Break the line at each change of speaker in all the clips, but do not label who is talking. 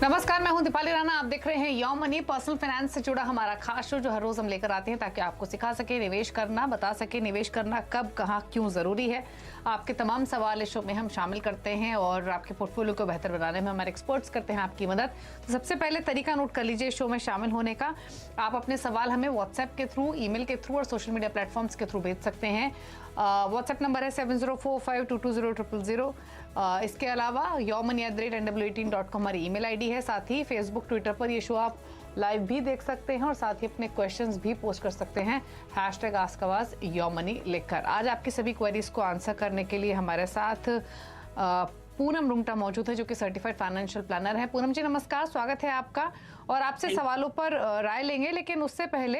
नमस्कार, मैं हूं दीपाली राणा। आप देख रहे हैं यो मनी, पर्सनल फाइनेंस से जुड़ा हमारा खास शो जो हर रोज हम लेकर आते हैं ताकि आपको सिखा सके निवेश करना, बता सके निवेश करना कब, कहां, क्यों जरूरी है। आपके तमाम सवाल इस शो में हम शामिल करते हैं और आपके पोर्टफोलियो को बेहतर बनाने में हमारे एक्सपर्ट्स करते हैं आपकी मदद। तो सबसे पहले तरीका नोट कर लीजिए शो में शामिल होने का। आप अपने सवाल हमें व्हाट्सएप के थ्रू, ईमेल के थ्रू और सोशल मीडिया प्लेटफॉर्म्स के थ्रू भेज सकते हैं। व्हाट्सएप नंबर है 7045220000। इसके अलावा yomani@nw18.com हमारी ईमेल आईडी है। साथ ही फेसबुक, ट्विटर पर ये शो आप लाइव भी देख सकते हैं और साथ ही अपने क्वेश्चंस भी पोस्ट कर सकते हैं #आस्कआवाज योमनी लिखकर। आज आपकी सभी क्वेरीज को आंसर करने के लिए हमारे साथ पूनम रुंगटा मौजूद है जो कि सर्टिफाइड फाइनेंशियल प्लानर है। पूनम जी नमस्कार, स्वागत है आपका। और आपसे सवालों पर राय लेंगे, लेकिन उससे पहले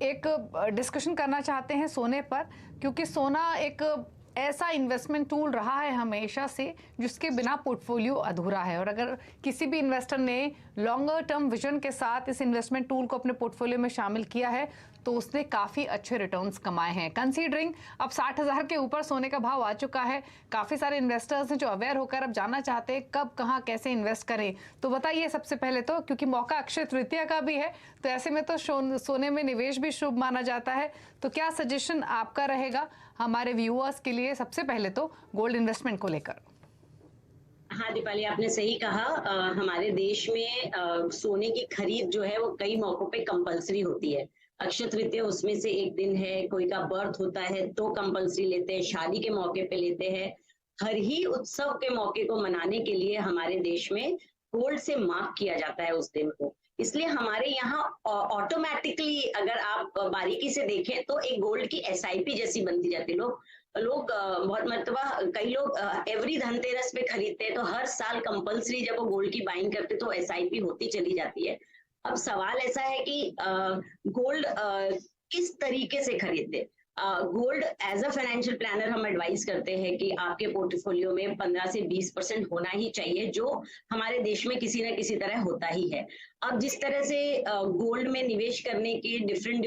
एक डिस्कशन करना चाहते हैं सोने पर, क्योंकि सोना एक ऐसा इन्वेस्टमेंट टूल रहा है हमेशा से जिसके बिना पोर्टफोलियो अधूरा है। और अगर किसी भी इन्वेस्टर ने लॉन्गर टर्म विजन के साथ इस इन्वेस्टमेंट टूल को अपने पोर्टफोलियो में शामिल किया है तो उसने काफ़ी अच्छे रिटर्न्स कमाए हैं। कंसीडरिंग अब 60,000 के ऊपर सोने का भाव आ चुका है, काफ़ी सारे इन्वेस्टर्स हैं जो अवेयर होकर अब जानना चाहते हैं कब, कहां, कैसे इन्वेस्ट करें। तो बताइए सबसे पहले तो, क्योंकि मौका अक्षय तृतीया का भी है तो ऐसे में तो सोने में निवेश भी शुभ माना जाता है। तो क्या सजेशन आपका रहेगा हमारे व्यूअर्स के लिए, सबसे पहले तो गोल्ड इन्वेस्टमेंट को लेकर?
हाँ दीपाली, आपने सही कहा। हमारे देश में सोने की खरीद जो है वो कई मौकों पे कंपलसरी होती है। अक्षय तृतीया उसमें से एक दिन है, कोई का बर्थ होता है तो कंपलसरी लेते हैं, शादी के मौके पे लेते हैं। हर ही उत्सव के मौके को मनाने के लिए हमारे देश में गोल्ड से मार्क किया जाता है उस दिन को। इसलिए हमारे यहाँ ऑटोमेटिकली अगर आप बारीकी से देखें तो एक गोल्ड की एसआईपी जैसी बनती जाती है। लोग बहुत मतलब कई लोग एवरी धनतेरस पे खरीदते हैं, तो हर साल कंपलसरी जब वो गोल्ड की बाइंग करते तो एसआईपी होती चली जाती है। अब सवाल ऐसा है कि गोल्ड किस तरीके से खरीदते। Gold as a financial planner हम एडवाइस करते हैं कि आपके पोर्टफोलियो में 15 से 20% होना ही चाहिए, जो हमारे देश में किसी न किसी तरह होता ही है। अब जिस तरह से गोल्ड में निवेश करने के डिफरेंट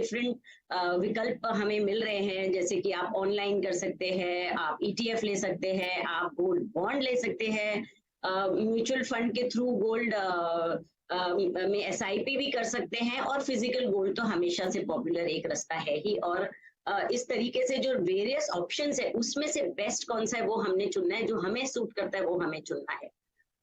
विकल्प हमें मिल रहे हैं, जैसे कि आप ऑनलाइन कर सकते हैं, आप ईटीएफ ले सकते हैं, आप गोल्ड बॉन्ड ले सकते हैं, म्यूचुअल फंड के थ्रू गोल्ड में एसआईपी भी कर सकते हैं, और फिजिकल गोल्ड तो हमेशा से पॉपुलर एक रास्ता है ही। और इस तरीके से जो वेरियस ऑप्शंस है उसमें से बेस्ट कौन सा है वो हमने चुनना है, जो हमें सूट करता है वो हमें चुनना है।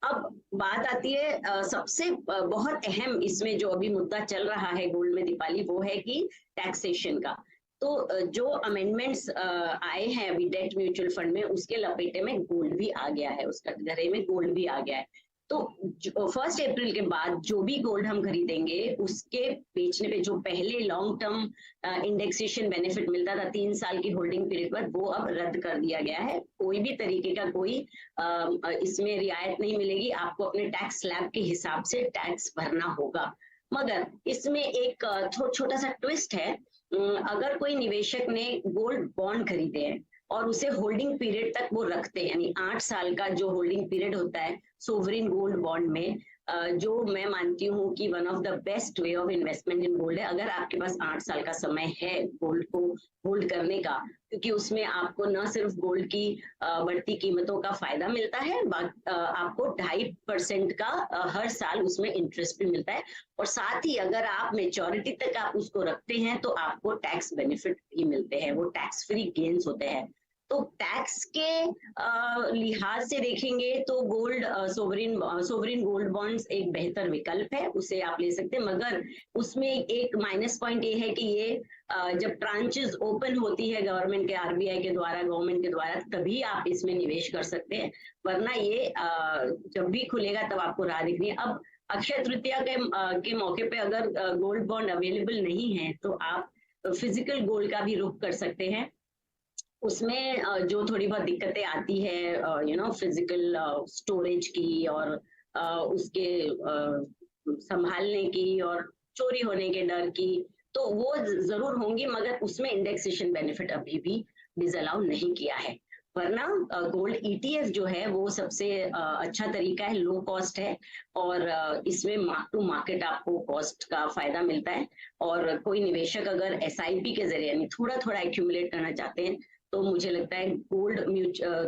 अब बात आती है सबसे बहुत अहम इसमें जो अभी मुद्दा चल रहा है गोल्ड में दीपाली, वो है कि टैक्सेशन का। तो जो अमेंडमेंट्स आए हैं अभी डेट म्यूचुअल फंड में, उसके लपेटे में गोल्ड भी आ गया है, उसका घरे में गोल्ड भी आ गया है। तो 1 अप्रैल के बाद जो भी गोल्ड हम खरीदेंगे उसके बेचने पे जो पहले लॉन्ग टर्म इंडेक्सेशन बेनिफिट मिलता था 3 साल की होल्डिंग पीरियड पर, वो अब रद्द कर दिया गया है। कोई भी तरीके का कोई इसमें रियायत नहीं मिलेगी, आपको अपने टैक्स स्लैब के हिसाब से टैक्स भरना होगा। मगर इसमें एक छोटा सा ट्विस्ट है। अगर कोई निवेशक ने गोल्ड बॉन्ड खरीदे हैं और उसे होल्डिंग पीरियड तक वो रखते हैं, यानी 8 साल का जो होल्डिंग पीरियड होता है सोवरिन गोल्ड बॉन्ड में, जो मैं मानती हूँ कि one of the best way of investment in gold है। अगर आपके पास 8 साल का समय है गोल्ड को होल्ड करने का, क्योंकि उसमें आपको न सिर्फ गोल्ड की बढ़ती कीमतों का फायदा मिलता है, आपको 2.5% का हर साल उसमें इंटरेस्ट भी मिलता है, और साथ ही अगर आप मेच्योरिटी तक आप उसको रखते हैं तो आपको टैक्स बेनिफिट भी मिलते हैं, वो टैक्स फ्री गेन्स होते हैं। तो टैक्स के लिहाज से देखेंगे तो गोल्ड सोवरिन गोल्ड बॉन्ड्स एक बेहतर विकल्प है, उसे आप ले सकते हैं। मगर उसमें एक माइनस पॉइंट ये है कि ये जब ट्रांचेस ओपन होती है गवर्नमेंट के, आरबीआई के द्वारा, गवर्नमेंट के द्वारा, तभी आप इसमें निवेश कर सकते हैं, वरना ये जब भी खुलेगा तब आपको राह दिखनी है। अब अक्षय तृतीया के मौके पे अगर गोल्ड बॉन्ड अवेलेबल नहीं है तो आप फिजिकल गोल्ड का भी रुख कर सकते हैं। उसमें जो थोड़ी बहुत दिक्कतें आती है फिजिकल स्टोरेज की और उसके संभालने की और चोरी होने के डर की, तो वो जरूर होंगी, मगर उसमें इंडेक्सेशन बेनिफिट अभी भी डिसअलाउ नहीं किया है। वरना गोल्ड ईटीएफ जो है वो सबसे अच्छा तरीका है, लो कॉस्ट है, और इसमें मार्क टू मार्केट आपको कॉस्ट का फायदा मिलता है। और कोई निवेशक अगर एसआईपी के जरिए यानी थोड़ा थोड़ा एक्यूमुलेट करना चाहते हैं तो मुझे लगता है गोल्ड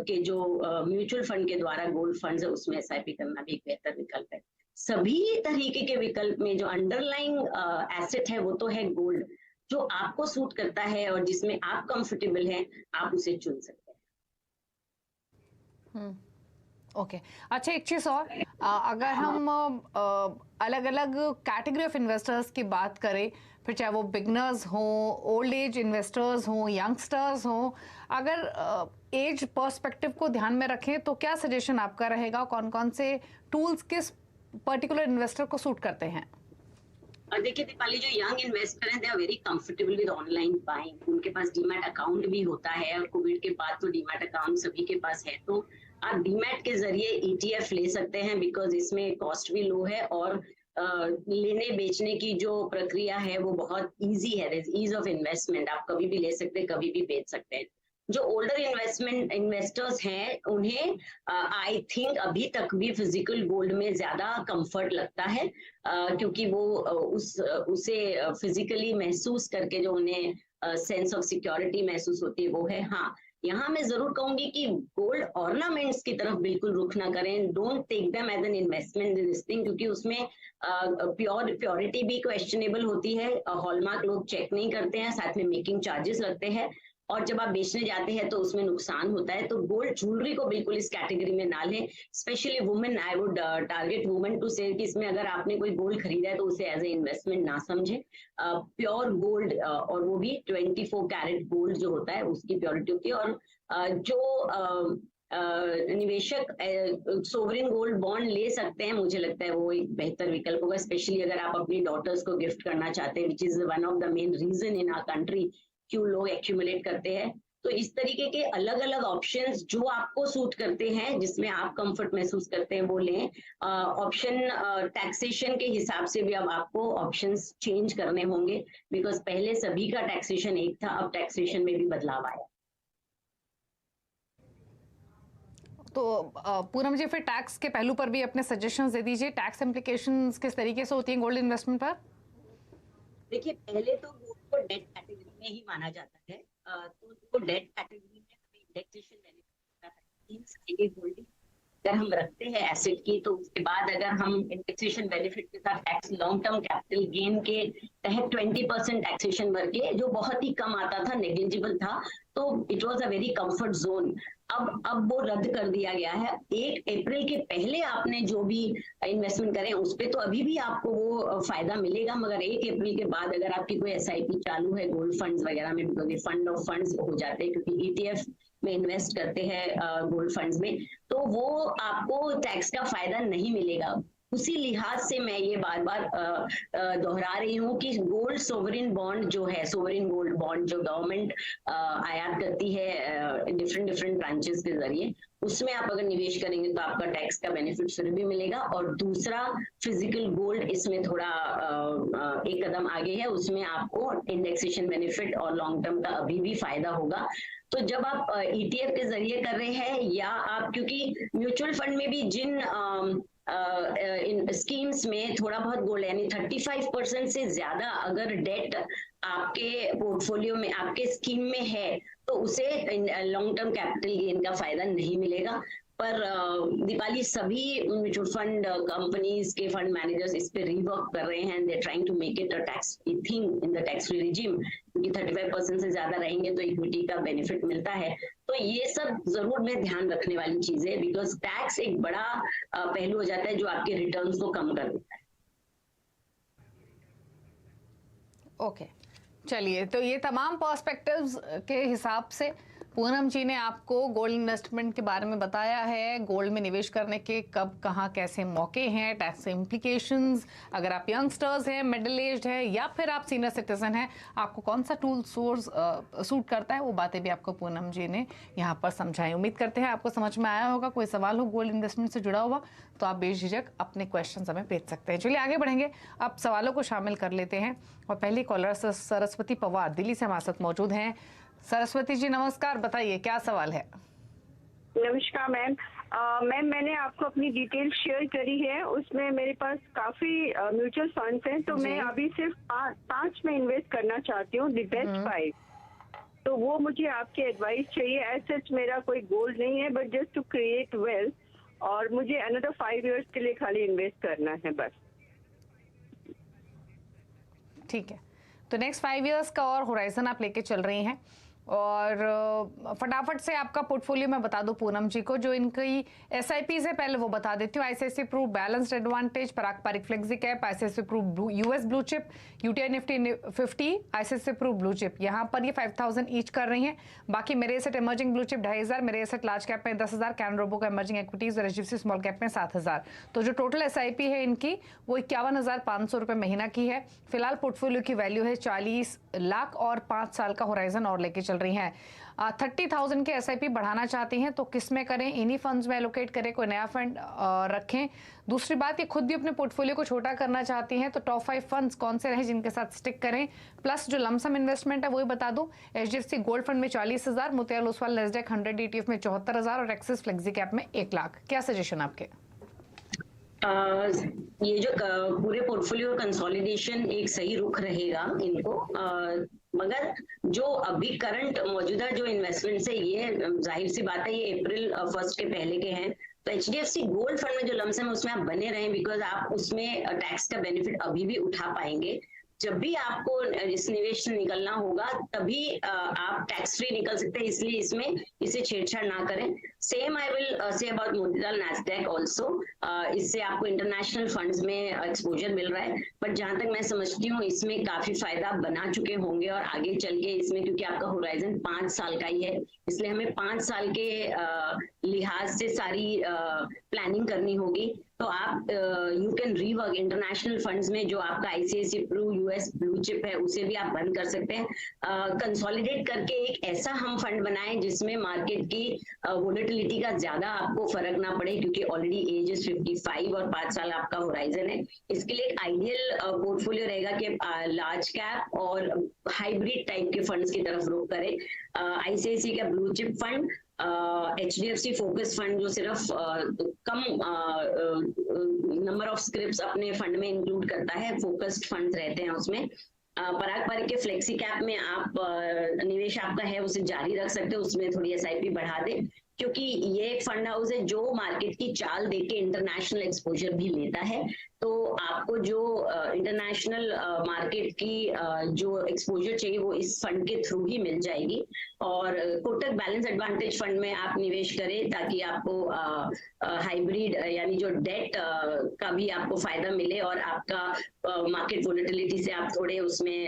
के जो म्यूचुअल फंड के द्वारा गोल्ड फंड्स है उसमें एसआईपी करना भी एक बेहतर विकल्प है। सभी तरीके के विकल्प में जो अंडरलाइंग एसेट है वो तो है गोल्ड। जो आपको सूट करता है और जिसमें आप कंफर्टेबल हैं, आप उसे चुन सकते हैं।
ओके अच्छा, एक चीज और, अगर हम अलग अलग कैटेगरी ऑफ इन्वेस्टर्स की बात करें, फिर चाहे वो बिगनर्स हो, ओल्ड एज इन्वेस्टर्स हो, यंगस्टर्स हो, अगर एज पर्सपेक्टिव को ध्यान में रखें तो क्या सजेशन आपका रहेगा? कौन कौन से टूल्स किस पर्टिकुलर इन्वेस्टर को सूट करते हैं?
और देखिए दीपाली, जो यंग इन्वेस्टर हैं they are very comfortable with online buying. उनके पास डीमैट अकाउंट भी होता है और कोविड के बाद तो डीमैट अकाउंट सभी के पास है, तो आप डीमैट के जरिए ईटीएफ ले सकते हैं बिकॉज इसमें कॉस्ट भी लो है और लेने बेचने की जो प्रक्रिया है वो बहुत इजी है। ईज ऑफ इन्वेस्टमेंट, आप कभी भी ले सकते हैं, कभी भी बेच सकते हैं। जो ओल्डर इन्वेस्टर्स हैं उन्हें आई थिंक अभी तक भी फिजिकल गोल्ड में ज्यादा कंफर्ट लगता है, क्योंकि वो उसे फिजिकली महसूस करके जो उन्हें सेंस ऑफ सिक्योरिटी महसूस होती है वो है। हाँ, यहाँ मैं जरूर कहूंगी कि गोल्ड ऑर्नामेंट्स की तरफ बिल्कुल रुख ना करें। Don't take them as an investment this thing, क्योंकि उसमें प्योरिटी भी क्वेश्चनेबल होती है। हॉलमार्क लोग चेक नहीं करते हैं, साथ में मेकिंग चार्जेस लगते हैं, और जब आप बेचने जाते हैं तो उसमें नुकसान होता है। तो गोल्ड ज्वेलरी को बिल्कुल इस कैटेगरी में ना लें। Specially women, I would target women to say कि इसमें अगर आपने कोई गोल्ड खरीदा है तो उसे एज ए इन्वेस्टमेंट ना समझे। प्योर गोल्ड और वो भी 24 कैरेट गोल्ड जो होता है उसकी प्योरिटी होती है। और जो निवेशक सोवरेन गोल्ड बॉन्ड ले सकते हैं, मुझे लगता है वो एक बेहतर विकल्प होगा, स्पेशली अगर आप अपनी डॉटर्स को गिफ्ट करना चाहते हैं, which is one of the main reason in our country क्यों लोग एक्यूमुलेट करते हैं। तो इस तरीके के अलग अलग ऑप्शंस जो आपको सूट करते हैं, जिसमें आप कंफर्ट महसूस करते हैं, वो लें। ऑप्शन टैक्सेशन के हिसाब से भी अब आपको ऑप्शंस चेंज करने होंगे, बिकॉज पहले सभी का टैक्सेशन एक था, अब टैक्सेशन में भी बदलाव आया।
तो पूनम जी, फिर टैक्स के पहलू पर भी अपने सजेशंस दे दीजिए। टैक्स इम्प्लीकेशंस किस तरीके से होती हैं गोल्ड इन्वेस्टमेंट पर?
देखिए, पहले तो गोल्ड को डेट कैटेगरी में ही माना जाता है, तो उसको डेट कैटेगरी में हमें इंडेक्सेशन बेनिफिट होल्डिंग अगर हम रखते हैं एसेट की, तो उसके बाद अगर हम इंडेक्सेशन बेनिफिट के साथ tax long term capital gain के तहत 20% टैक्सेशन भर के, जो बहुत ही कम आता था, नेग्लिजिबल था, तो it was a very comfort zone. अब वो रद्द कर दिया गया है। 1 अप्रैल के पहले आपने जो भी इन्वेस्टमेंट करें उस पे तो अभी भी आपको वो फायदा मिलेगा, मगर 1 अप्रैल के बाद अगर आपकी कोई एसआईपी चालू है गोल्ड फंड्स वगैरह में, बिकॉज ये फंड ऑफ फंड्स हो जाते हैं, क्योंकि ईटीएफ में इन्वेस्ट करते हैं गोल्ड फंड्स में, तो वो आपको टैक्स का फायदा नहीं मिलेगा। उसी लिहाज से मैं ये बार बार दोहरा रही हूँ कि गोल्ड सोवरेन बॉन्ड जो है, सोवरेन गोल्ड बॉन्ड जो गवर्नमेंट आयात करती है डिफरेंट ब्रांचेस के जरिए, उसमें आप अगर निवेश करेंगे तो आपका टैक्स का बेनिफिट फिर भी मिलेगा। और दूसरा, फिजिकल गोल्ड इसमें थोड़ा एक कदम आगे है, उसमें आपको इंडेक्सेशन बेनिफिट और लॉन्ग टर्म का अभी भी फायदा होगा। तो जब आप ईटीएफ के जरिए कर रहे हैं, या आप, क्योंकि म्यूचुअल फंड में भी जिन इन स्कीम्स में थोड़ा बहुत गोल्ड, यानी 35% से ज्यादा अगर डेट आपके पोर्टफोलियो में, आपके स्कीम में है, तो उसे लॉन्ग टर्म कैपिटल गेन का फायदा नहीं मिलेगा। पर दीपाली, सभी म्यूचुअल फंड कंपनीज के फंड मैनेजर्स इस पे रिवर्क कर रहे हैं, they trying to make it a tax thing in the tax free regime, क्योंकि 35% से ज्यादा रहेंगे तो इक्विटी का बेनिफिट मिलता है। तो ये सब जरूर में ध्यान रखने वाली चीज है, बिकॉज टैक्स एक बड़ा पहलू हो जाता है जो आपके रिटर्न्स को कम कर देता है।
ओके, चलिए, तो ये तमाम पर्सपेक्टिव्स के हिसाब से पूनम जी ने आपको गोल्ड इन्वेस्टमेंट के बारे में बताया है। गोल्ड में निवेश करने के कब, कहाँ, कैसे मौके हैं, टैक्स इम्प्लीकेशंस, अगर आप यंगस्टर्स हैं, मिडिल एज्ड है, या फिर आप सीनियर सिटीजन हैं, आपको कौन सा टूल सोर्स सूट करता है, वो बातें भी आपको पूनम जी ने यहाँ पर समझाई। उम्मीद करते हैं आपको समझ में आया होगा। कोई सवाल हो गोल्ड इन्वेस्टमेंट से जुड़ा हुआ तो आप बेझिझक अपने क्वेश्चन हमें भेज सकते हैं। चलिए आगे बढ़ेंगे, अब सवालों को शामिल कर लेते हैं। और पहली कॉलर सरस्वती पवार दिल्ली से हमारे साथ मौजूद हैं। सरस्वती जी नमस्कार, बताइए क्या सवाल है?
नमस्कार मैम। मैम, मैंने आपको अपनी डिटेल शेयर करी है, उसमें मेरे पास काफी म्यूचुअल फंड्स हैं, तो मैं अभी सिर्फ 5 में इन्वेस्ट करना चाहती हूँ, द बेस्ट 5। तो वो मुझे आपकी एडवाइस चाहिए। एज सच मेरा कोई गोल नहीं है, but just to create wealth, और मुझे अनदर 5 इयर्स के लिए खाली इन्वेस्ट करना है बस।
ठीक है, तो नेक्स्ट 5 इयर्स का और होराइजन आप लेके चल रही हैं। और फटाफट से आपका पोर्टफोलियो मैं बता दूं पूनम जी को, जो इनकी SIPs है पहले वो बता देती हूँ। ICICI Pru balanced advantage, Parag Parikh flexi cap, ICICI Pru US blue chip, UTI Nifty 50, ICICI Pru blue chip, यहाँ पर ये 5000 ईच कर रही हैं। बाकी मेरे एसेट इमर्जिंग ब्लू चिप 2500, मेरे एसेट लार्ज कैप में 10,000, कैन रोबो का इमर्जिंग एक्विटीज और HDFC स्मॉल कैप में 7000। तो जो टोटल SIP है इनकी वो 51,500 रुपये महीना की है। फिलहाल पोर्टफोलियो की वैल्यू है 40 लाख और 5 साल का होराइजन और लेके चल रही हैं। 30,000 के SIP बढ़ाना चाहती हैं तो किस में करें? इन्हीं फंड्स में एलोकेट करें, कोई नया फंड रखें। दूसरी बात, ये खुद भी अपने पोर्टफोलियो को छोटा करना चाहती हैं तो टॉप 5 फंड्स कौन से रहे जिनके साथ स्टिक करें। प्लस जो लमसम इन्वेस्टमेंट है वही बता दूं, HDFC गोल्ड फंड में 40,000, मोतियाल ओसवाल नेस्डेक 100 ETF में 74,000 और एक्सिस फ्लेक्सी कैप में 1 लाख। क्या सजेशन आपके?
ये जो पूरे पोर्टफोलियो कंसोलिडेशन एक सही रुख रहेगा इनको, मगर जो अभी करंट मौजूदा जो इन्वेस्टमेंट्स है ये जाहिर सी बात है ये अप्रैल 1 के पहले के हैं। तो HDFC गोल्ड फंड में जो लमसम है उसमें आप बने रहें, बिकॉज आप उसमें टैक्स का बेनिफिट अभी भी उठा पाएंगे। जब भी आपको इस निवेश से निकलना होगा तभी आप टैक्स फ्री निकल सकते हैं, इसलिए इसमें इसे छेड़छाड़ ना करें। Same I will say about Motilal Nasdaq also. इससे आपको इंटरनेशनल फंड्स में एक्सपोजर मिल रहा है, बट जहां तक मैं समझती हूँ इसमें काफी फायदा बना चुके होंगे और आगे चल के इसमें, क्योंकि आपका होराइजन 5 साल का ही है, इसलिए हमें 5 साल के लिहाज से सारी प्लानिंग करनी होगी। तो आप you can rework international funds में जो आपका ICICI Pru US blue chip है उसे भी आप बंद कर सकते हैं। कंसोलिडेट करके एक ऐसा हम फंड बनाएं जिसमें मार्केट की वोलेटिलिटी का ज्यादा आपको फर्क ना पड़े, क्योंकि ऑलरेडी एज इज 55 और 5 साल आपका होराइजन है। इसके लिए एक आइडियल पोर्टफोलियो रहेगा कि लार्ज कैप और हाइब्रिड टाइप के फंड्स की तरफ रुख करें। ICICI का blue chip fund, HDFC focus fund जो सिर्फ कम नंबर ऑफ स्क्रिप्ट्स अपने फंड में इंक्लूड करता है, फोकस्ड फंड्स रहते हैं उसमें। पराग पारिक के फ्लेक्सी कैप में आप निवेश आपका है उसे जारी रख सकते हो, उसमें थोड़ी SIP बढ़ा दे, क्योंकि ये एक फंड हाउस है जो मार्केट की चाल देख के इंटरनेशनल एक्सपोजर भी लेता है। तो आपको जो इंटरनेशनल मार्केट की जो एक्सपोजर चाहिए वो इस फंड के थ्रू ही मिल जाएगी। और कोटक बैलेंस एडवांटेज फंड में आप निवेश करें ताकि आपको हाइब्रिड यानी जो डेट का भी आपको फायदा मिले और आपका मार्केट वोलेटिलिटी से आप थोड़े उसमें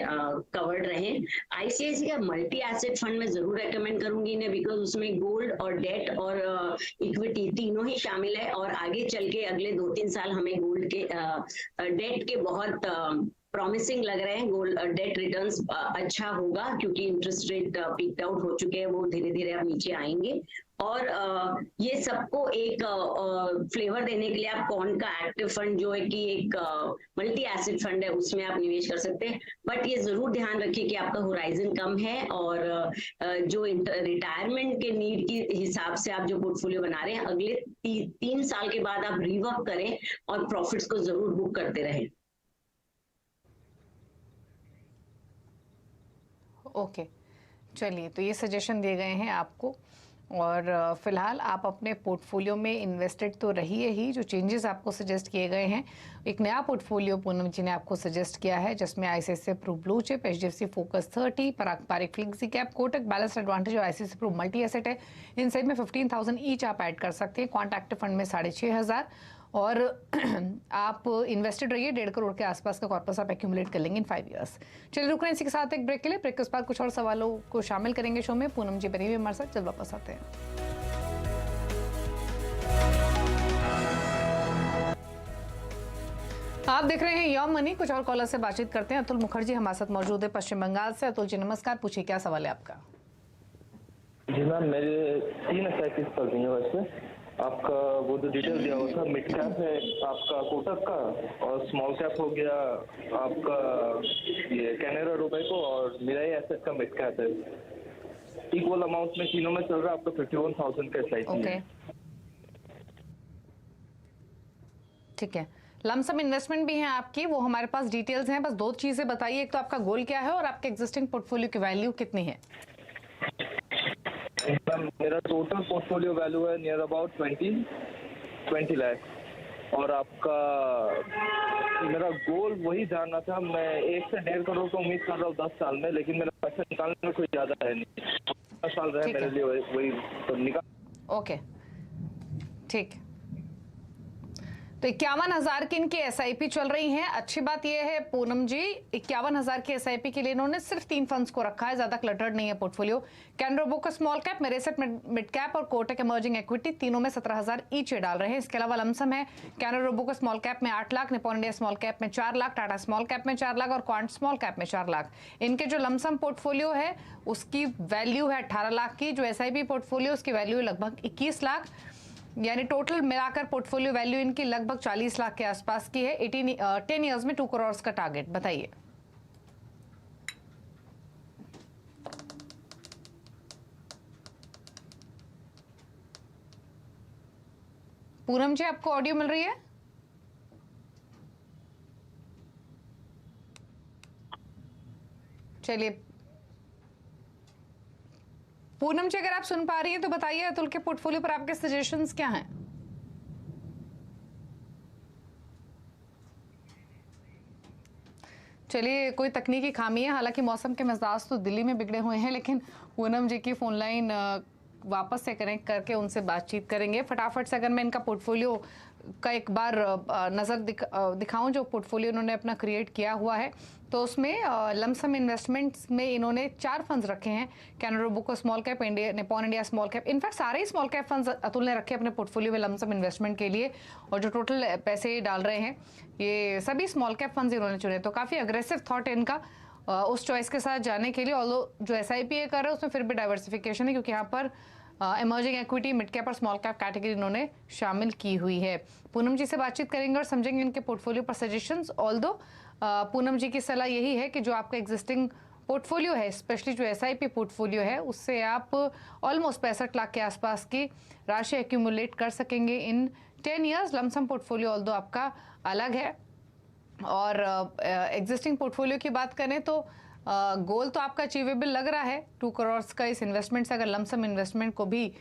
कवर्ड रहें। ICICI का मल्टी एसेट फंड में जरूर रेकमेंड करूंगी इन्हें, बिकॉज उसमें गोल्ड और डेट और इक्विटी तीनों ही शामिल है, और आगे चल के अगले 2-3 साल हमें गोल्ड के डेट के बहुत प्रॉमिसिंग लग रहे हैं। गोल्ड डेट रिटर्न्स अच्छा होगा क्योंकि इंटरेस्ट रेट पीक आउट हो चुके हैं, वो धीरे धीरे अब नीचे आएंगे। और ये सबको एक फ्लेवर देने के लिए आप कौन का एक्टिव फंड जो है कि एक मल्टी एसेट फंड है उसमें आप निवेश कर सकते हैं, बट ये जरूर ध्यान रखिए कि आपका होराइजन कम है और जो रिटायरमेंट के नीड के हिसाब से आप जो पोर्टफोलियो बना रहे हैं अगले 3 साल के बाद आप रिवर्क करें और प्रॉफिट्स को जरूर बुक करते रहें।
ओके, चलिए, तो ये सजेशन दिए गए हैं आपको। और फिलहाल आप अपने पोर्टफोलियो में इन्वेस्टेड तो रहिए ही। जो चेंजेस आपको सजेस्ट किए गए हैं, एक नया पोर्टफोलियो पूनम जी ने आपको सजेस्ट किया है जिसमें ICICI Pru blue chip, HDFC focus 30, Parag Parikh flexi cap, Kotak balance advantage और ICICI प्रू मल्टी एसेट है। इन सब में 15,000 ईच आप ऐड कर सकते हैं। क्वांट एक्टिव फंड में 6,500 और आप इन्वेस्टेड रहिए। 1.5 करोड़ के आसपास का कॉर्पस आप एक्यूमुलेट कर लेंगे इन 5 इयर्स। चलिए, रुक रहे हैं इसी के साथ एक ब्रेक के लिए। ब्रेक के बाद कुछ और सवालों को शामिल करेंगे शो में। पूनम जी बनी हुई हमारे साथ, जब वापस आते हैं। आप देख रहे हैं यॉम मनी। कुछ और कॉलर से बातचीत करते हैं। अतुल मुखर्जी हमारे साथ मौजूद है पश्चिम बंगाल से। अतुल जी नमस्कार, पूछिए क्या सवाल है आपका।
जी मैम, मेरे 3 SIPs चल रही हैं। वैसे आपका वो जो डिटेल दिया हुआ था, मिड कैप है आपका कोटक का, और स्मॉल कैप हो गया आपका ये कैनेरा रोबेको, और मिराई एसेट का मिड कैप है। इक्वल अमाउंट में तीनों में चल रहा है आपका 51,000 का SIP है।
ठीक है, लमसम इन्वेस्टमेंट भी है आपकी, वो हमारे पास डिटेल्स हैं। बस 2 चीजें बताइए, एक तो आपका गोल क्या है और आपके एग्जिस्टिंग पोर्टफोलियो की वैल्यू कितनी है।
मैम मेरा टोटल पोर्टफोलियो वैल्यू है नियर अबाउट 20 लाख। और आपका मेरा गोल वही जानना था, मैं 1 से 1.5 करोड़ को उम्मीद कर रहा हूँ 10 साल में, लेकिन मेरा पैसा निकालने में कोई ज़्यादा है नहीं। 10 साल रहे
ठीक
मेरे
है।
लिए वही तो निकाल।
ओके, ठीक। तो 51,000 की इनकी एसआईपी चल रही है। अच्छी बात यह है पूनम जी, 51,000 की एसआईपी के लिए इन्होंने सिर्फ 3 फंड्स को रखा है, ज्यादा क्लटर्ड नहीं है portfolio. Canara Robeco small cap, Mirae Asset mid cap और कोटक इमर्जिंग इक्विटी, तीनों में 17,000 ईच डाल रहे हैं। इसके अलावा लमसम है कैनरा रोबोको स्मॉल कैप में 8 lakh, Nippon India small cap में 4 लाख, टाटा स्मॉल कैप में 4 लाख और क्वांट स्मॉल कैप में 4 लाख। इनके जो लमसम पोर्टफोलियो है उसकी वैल्यू है 18 लाख की। जो एसआईपी पोर्टफोलियो उसकी वैल्यू है लगभग 21 लाख, यानी टोटल मिलाकर पोर्टफोलियो वैल्यू इनकी लगभग 40 लाख के आसपास की है। 10 इयर्स में 2 करोड़ का टारगेट। बताइए पूनम जी, आपको ऑडियो मिल रही है? चलिए पूनम जी, अगर आप सुन पा रही हैं तो बताइए अतुल के पोर्टफोलियो पर आपके सजेशंस क्या हैं? चलिए, कोई तकनीकी खामी है। हालांकि मौसम के मिजाज तो दिल्ली में बिगड़े हुए हैं, लेकिन पूनम जी की फोन लाइन वापस से कनेक्ट करके उनसे बातचीत करेंगे। फटाफट से अगर मैं इनका पोर्टफोलियो का एक बार नज़र दिखाऊं, जो पोर्टफोलियो इन्होंने अपना क्रिएट किया हुआ है, तो उसमें लमसम इन्वेस्टमेंट्स में इन्होंने 4 फंड्स रखे हैं। Canara Robeco small cap, Nippon India small cap, in fact सारे ही स्मॉल कैप फंड्स अतुल ने रखे अपने पोर्टफोलियो में लमसम इन्वेस्टमेंट के लिए। और जो टोटल पैसे डाल रहे हैं ये सभी स्मॉल कैप फंड्स इन्होंने चुने। तो काफ़ी अग्रेसिव थॉट है इनका उस चॉइस के साथ जाने के लिए। ऑल्दो जो एसआईपी कर रहे हैं उसमें फिर भी डाइवर्सिफिकेशन है, क्योंकि यहाँ पर इमर्जिंग इक्विटी, मिड कैप और स्मॉल कैप कैटेगरी इन्होंने शामिल की हुई है। पूनम जी से बातचीत करेंगे और समझेंगे इनके पोर्टफोलियो पर सजेशंस। ऑल्दो पूनम जी की सलाह यही है कि जो आपका एग्जिस्टिंग पोर्टफोलियो है, स्पेशली जो एसआईपी पोर्टफोलियो है, उससे आप ऑलमोस्ट 65 लाख के आसपास की राशि एक्यूमुलेट कर सकेंगे इन 10 ईयर्स। लमसम पोर्टफोलियो ऑल्दो आपका अलग है। और एग्जिस्टिंग पोर्टफोलियो की बात करें तो गोल तो आपका अचीवेबल लग रहा है 2 करोड़ का इस इन्वेस्टमेंट से, अगर लमसम इन्वेस्टमेंट को भी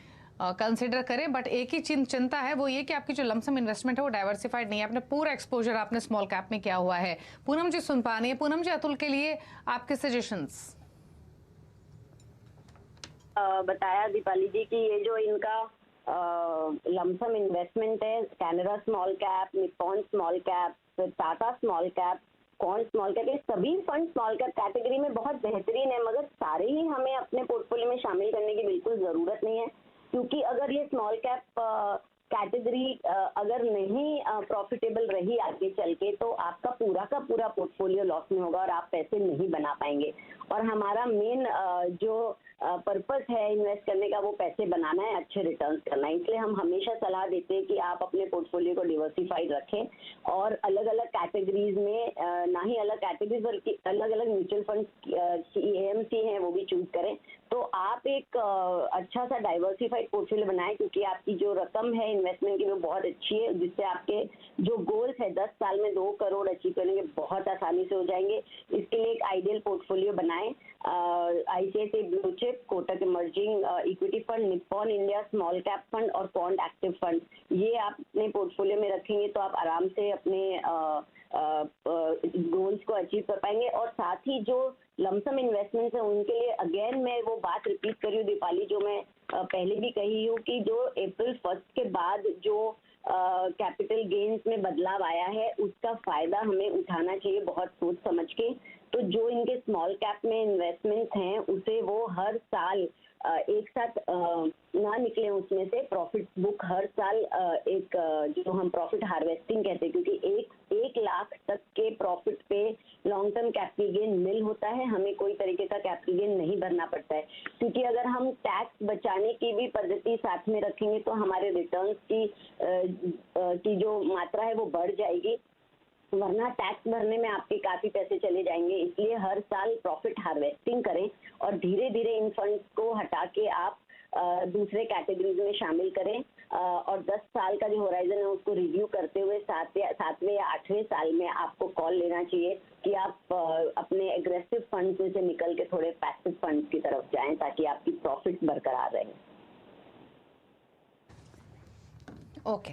कंसिडर करें। बट एक ही चिंता है, वो ये कि आपकी जो लमसम इन्वेस्टमेंट है वो डाइवर्सिफाइड नहीं है। आपने पूरा एक्सपोजर आपने स्मॉल कैप में किया हुआ है। पूनम जी सुन पा रही है? पूनम जी, अतुल के लिए आपके सजेशंस?
बताया दीपाली जी कि ये जो इनका लमसम इन्वेस्टमेंट है, Canara small cap, Nippon small cap, फिर टाटा स्मॉल कैप, कौन स्मॉल कैप, ये सभी फंड स्मॉल कैप कैटेगरी में बहुत बेहतरीन है। मगर सारे ही हमें अपने पोर्टफोलियो में शामिल करने की बिल्कुल जरूरत नहीं है, क्योंकि अगर ये स्मॉल कैप कैटेगरी अगर नहीं प्रॉफिटेबल रही आगे चल के, तो आपका पूरा का पूरा पोर्टफोलियो लॉस में होगा और आप पैसे नहीं बना पाएंगे। और हमारा मेन जो पर्पस है इन्वेस्ट करने का, वो पैसे बनाना है, अच्छे रिटर्न्स करना है। इसलिए हम हमेशा सलाह देते हैं कि आप अपने पोर्टफोलियो को डिवर्सिफाइड रखें और अलग अलग कैटेगरीज में, ना ही अलग कैटेगरीज बल्कि अलग अलग म्यूचुअल फंड की एएमसी हैं वो भी चूज करें। तो आप एक अच्छा सा डाइवर्सिफाइड पोर्टफोलियो बनाएं, क्योंकि आपकी जो रकम है इन्वेस्टमेंट की वो बहुत अच्छी है, जिससे आपके जो गोल्स है 10 साल में 2 करोड़ अचीव करने के बहुत आसानी से हो जाएंगे। इसके लिए एक आइडियल पोर्टफोलियो बनाएं। ICICI blue chip, Kotak emerging equity fund, Nippon India small cap fund और क्वांट एक्टिव फंड, ये आप अपने पोर्टफोलियो में रखेंगे तो आप आराम से अपने गोल्स को अचीव कर पाएंगे। और साथ ही जो लमसम इन्वेस्टमेंट्स है उनके लिए अगेन मैं वो बात रिपीट कर रही हूँ दीपाली, जो मैं पहले भी कही हूँ कि जो अप्रैल 1 के बाद जो कैपिटल गेन्स में बदलाव आया है उसका फायदा हमें उठाना चाहिए बहुत सोच समझ के। तो जो इनके स्मॉल कैप में इन्वेस्टमेंट्स हैं उसे वो हर साल एक साथ ना निकले, उसमें से प्रॉफिट बुक हर साल एक जो हम प्रॉफिट हार्वेस्टिंग कहते हैं, क्योंकि 1 लाख तक के प्रॉफिट पे लॉन्ग टर्म कैपिटल गेन मिल होता है, हमें कोई तरीके का कैपिटल गेन नहीं भरना पड़ता है। क्योंकि अगर हम टैक्स बचाने की भी पद्धति साथ में रखेंगे तो हमारे रिटर्न्स की जो मात्रा है वो बढ़ जाएगी, वरना टैक्स भरने में आपके काफी पैसे चले जाएंगे। इसलिए हर साल प्रॉफिट हार्वेस्टिंग करें और धीरे धीरे इन फंड्स को हटा के आप
दूसरे कैटेगरीज में शामिल करें और 10 साल का जो होराइजन है उसको रिव्यू करते हुए 7वें या 8वें साल में आपको कॉल लेना चाहिए कि आप अपने एग्रेसिव फंड्स में से निकल के थोड़े पैसिव फंड्स की तरफ जाएं ताकि आपकी प्रॉफिट बरकरार रहे।
ओके,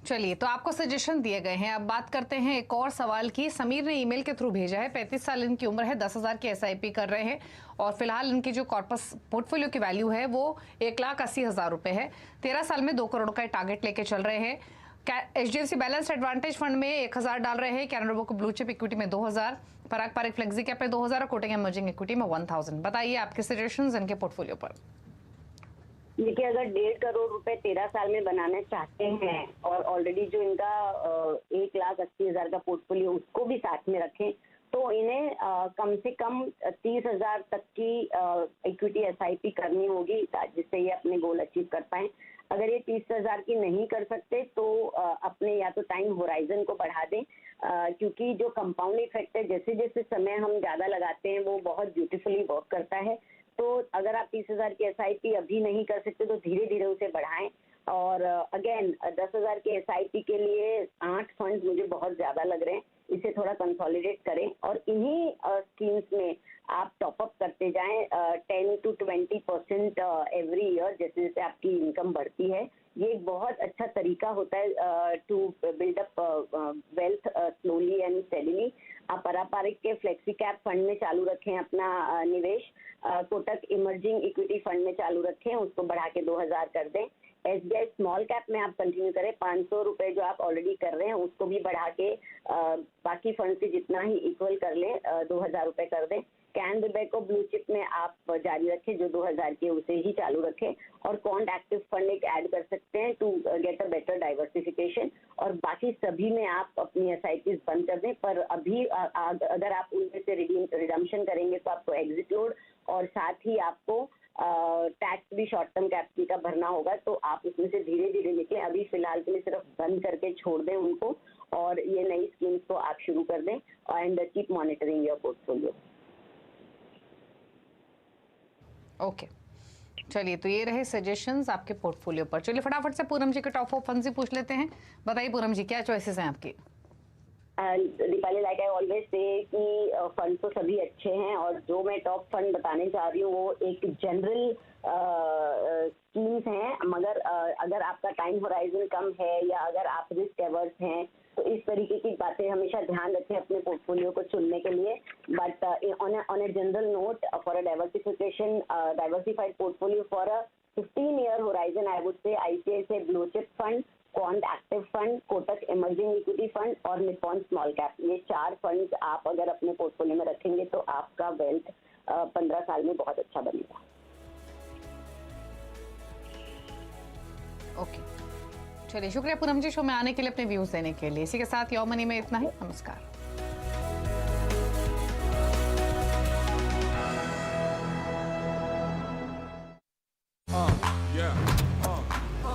चलिए, तो आपको सजेशन दिए गए हैं। अब बात करते हैं एक और सवाल की। समीर ने ईमेल के थ्रू भेजा है। 35 साल इनकी उम्र है, 10,000 की SIP कर रहे हैं और फिलहाल इनकी जो कॉर्पस पोर्टफोलियो की वैल्यू है वो 1,80,000 रुपए है। 13 साल में 2 करोड़ का टारगेट लेके चल रहे हैं। HDFC बैलेंस एडवांटेज फंड में 1,000 डाल रहे हैं, Canara bank blue chip equity में 2,000, पराग पारिक फ्लेक्सी कैप में 2,000 और कोटक इमर्जिंग इक्विटी में 1,000। बताइए आपके सजेशंस इनके पोर्टफोलियो पर।
देखिए, अगर 1.5 करोड़ रुपए 13 साल में बनाना चाहते हैं और ऑलरेडी जो इनका 1,80,000 का पोर्टफोलियो उसको भी साथ में रखें तो इन्हें कम से कम 30,000 तक की इक्विटी SIP करनी होगी जिससे ये अपने गोल अचीव कर पाए। अगर ये 30,000 की नहीं कर सकते तो अपने या तो टाइम होराइजन को बढ़ा दें क्योंकि जो कंपाउंड इफेक्ट है जैसे जैसे समय हम ज्यादा लगाते हैं वो बहुत ब्यूटीफुली वर्क करता है। तो अगर आप 30,000 की SIP अभी नहीं कर सकते तो धीरे धीरे उसे बढ़ाएं। और अगेन 10,000 के SIP के लिए 8 फंड मुझे बहुत ज्यादा लग रहे हैं, इसे थोड़ा कंसोलिडेट करें और इन्हीं स्कीम्स में आप टॉप अप करते जाएं 10 to 20% एवरी ईयर जैसे जैसे आपकी इनकम बढ़ती है। ये एक बहुत अच्छा तरीका होता है to build up wealth slowly and steadily. आप पारंपरिक के फ्लेक्सी कैप फंड में चालू रखें अपना निवेश, कोटक इमर्जिंग इक्विटी फंड में चालू रखें, उसको बढ़ा के 2,000 कर दें। SBI स्मॉल कैप में आप कंटिन्यू करें, 500 रुपए जो आप ऑलरेडी कर रहे हैं उसको भी बढ़ा के बाकी फंड से जितना ही इक्वल कर लें 2,000 रुपए कर दें। कैनरा बैंक को ब्लू चिप में आप जारी रखें, जो 2,000 के उसे ही चालू रखें और कॉन्ट एक्टिव फंड एक ऐड कर सकते हैं to get a better diversification. और बाकी सभी में आप अपनी SIPs बंद कर दें, पर अभी अगर आप उनमें से रिडम्पशन करेंगे तो आपको एग्जिट लोड और साथ ही आपको टैक्स भी शॉर्ट टर्म कैपिटल का भरना होगा, तो आप उसमें से धीरे धीरे निकलें। अभी फिलहाल के लिए सिर्फ बंद करके छोड़ दें उनको और ये नई स्कीम्स को आप शुरू कर दें and keep monitoring your portfolio.
Okay, चलिए, तो ये रहे सजेशंस आपके पोर्टफोलियो पर। चलिए फटाफट से पूनम जी के टॉप 4 फंड पूछ लेते हैं। बताइए पूनम जी, क्या चॉइसेस हैं आपकी?
Deepali, like I always say कि फंड तो सभी अच्छे हैं और जो मैं टॉप फंड बताने जा रही हूँ वो एक जनरल स्कीम्स हैं, मगर अगर आपका टाइम होराइजन कम है या अगर आप रिस्क एवर्स हैं तो इस तरीके की बातें हमेशा ध्यान रखें अपने पोर्टफोलियो को चुनने के लिए। But on a general note for a diversified portfolio for a 15-year horizon I would say ICICI blue chip fund, quant active fund, Kotak emerging equity fund और निप्पॉन स्मॉल कैप, ये 4 फंड्स आप अगर अपने portfolio में रखेंगे तो आपका wealth 15 साल में बहुत अच्छा बनेगा।
ओके, चलिए, शुक्रिया पूनम जी शो में आने के लिए, अपने व्यूज देने के लिए। इसी के साथ योर मनी में इतना ही। नमस्कार।